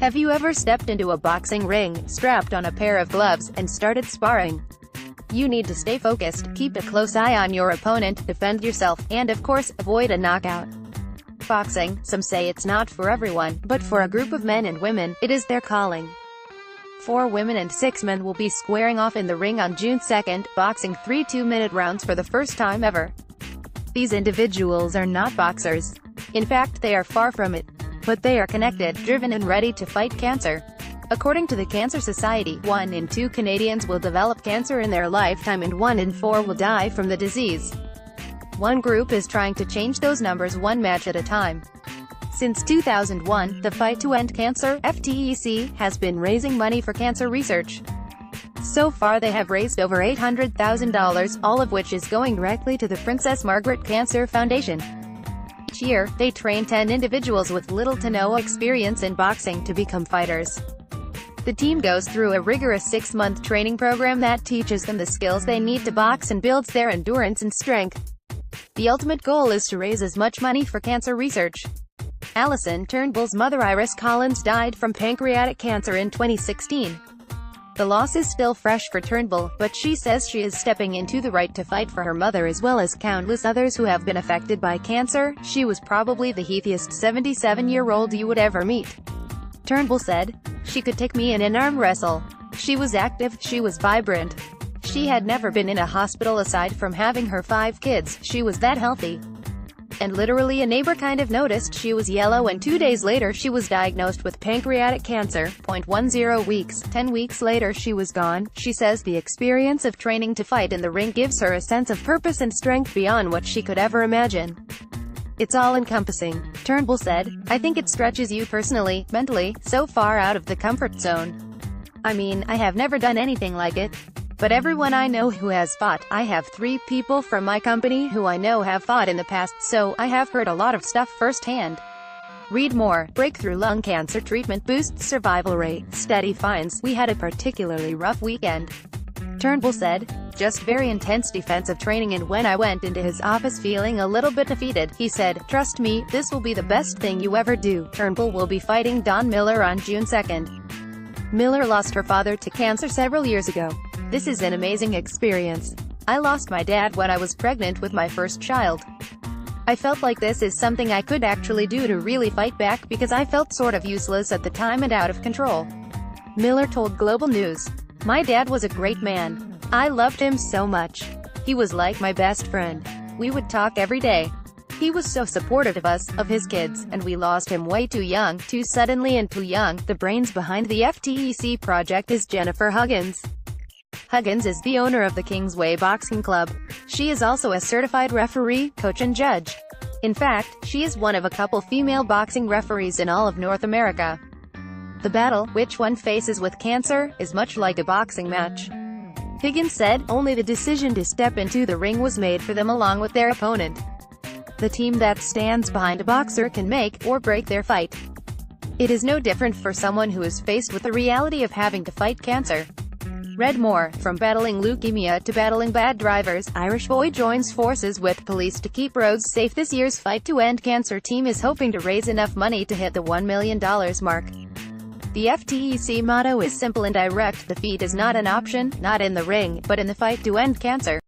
Have you ever stepped into a boxing ring, strapped on a pair of gloves, and started sparring? You need to stay focused, keep a close eye on your opponent, defend yourself, and of course, avoid a knockout. Boxing, some say it's not for everyone, but for a group of men and women, it is their calling. 4 women and 6 men will be squaring off in the ring on June 2nd, boxing 3 2-minute rounds for the first time ever. These individuals are not boxers. In fact, they are far from it. But they are connected, driven and ready to fight cancer. According to the Cancer Society, 1 in 2 Canadians will develop cancer in their lifetime and 1 in 4 will die from the disease. One group is trying to change those numbers one match at a time. Since 2001, the Fight to End Cancer (FTEC) has been raising money for cancer research. So far they have raised over $800,000, all of which is going directly to the Princess Margaret Cancer Foundation. Each year, they train 10 individuals with little to no experience in boxing to become fighters. The team goes through a rigorous 6-month training program that teaches them the skills they need to box and builds their endurance and strength. The ultimate goal is to raise as much money for cancer research. Alison Turnbull's mother Iris Collins died from pancreatic cancer in 2016. The loss is still fresh for Turnbull, but she says she is stepping into the right to fight for her mother as well as countless others who have been affected by cancer. She was probably the healthiest 77-year-old you would ever meet. Turnbull said, "She could take me in an arm wrestle. She was active, she was vibrant. She had never been in a hospital aside from having her 5 kids, she was that healthy. And literally a neighbor kind of noticed she was yellow and 2 days later she was diagnosed with pancreatic cancer. 10 weeks. 10 weeks later she was gone." She says the experience of training to fight in the ring gives her a sense of purpose and strength beyond what she could ever imagine. "It's all-encompassing," Turnbull said. "I think it stretches you personally, mentally, so far out of the comfort zone. I mean, I have never done anything like it. But everyone I know who has fought, I have 3 people from my company who I know have fought in the past, so I have heard a lot of stuff firsthand." Read more. Breakthrough lung cancer treatment boosts survival rate. Steady finds. "We had a particularly rough weekend," Turnbull said. "Just very intense defensive training, and when I went into his office feeling a little bit defeated, he said, 'Trust me, this will be the best thing you ever do.'" Turnbull will be fighting Don Miller on June 2nd. Miller lost her father to cancer several years ago. "This is an amazing experience. I lost my dad when I was pregnant with my first child. I felt like this is something I could actually do to really fight back because I felt sort of useless at the time and out of control," Miller told Global News. "My dad was a great man. I loved him so much. He was like my best friend. We would talk every day. He was so supportive of us, of his kids, and we lost him way too young, too suddenly and too young." The brains behind the FTEC project is Jennifer Huggins. Huggins is the owner of the Kingsway Boxing Club. She is also a certified referee, coach and judge. In fact, she is one of a couple female boxing referees in all of North America. The battle, which one faces with cancer, is much like a boxing match. Higgins said, "Only the decision to step into the ring was made for them along with their opponent. The team that stands behind a boxer can make or break their fight. It is no different for someone who is faced with the reality of having to fight cancer." Read more. From battling leukemia to battling bad drivers, Irish boy joins forces with police to keep roads safe. This year's Fight to End Cancer team is hoping to raise enough money to hit the $1 million mark. The FTEC motto is simple and direct: defeat is not an option, not in the ring, but in the fight to end cancer.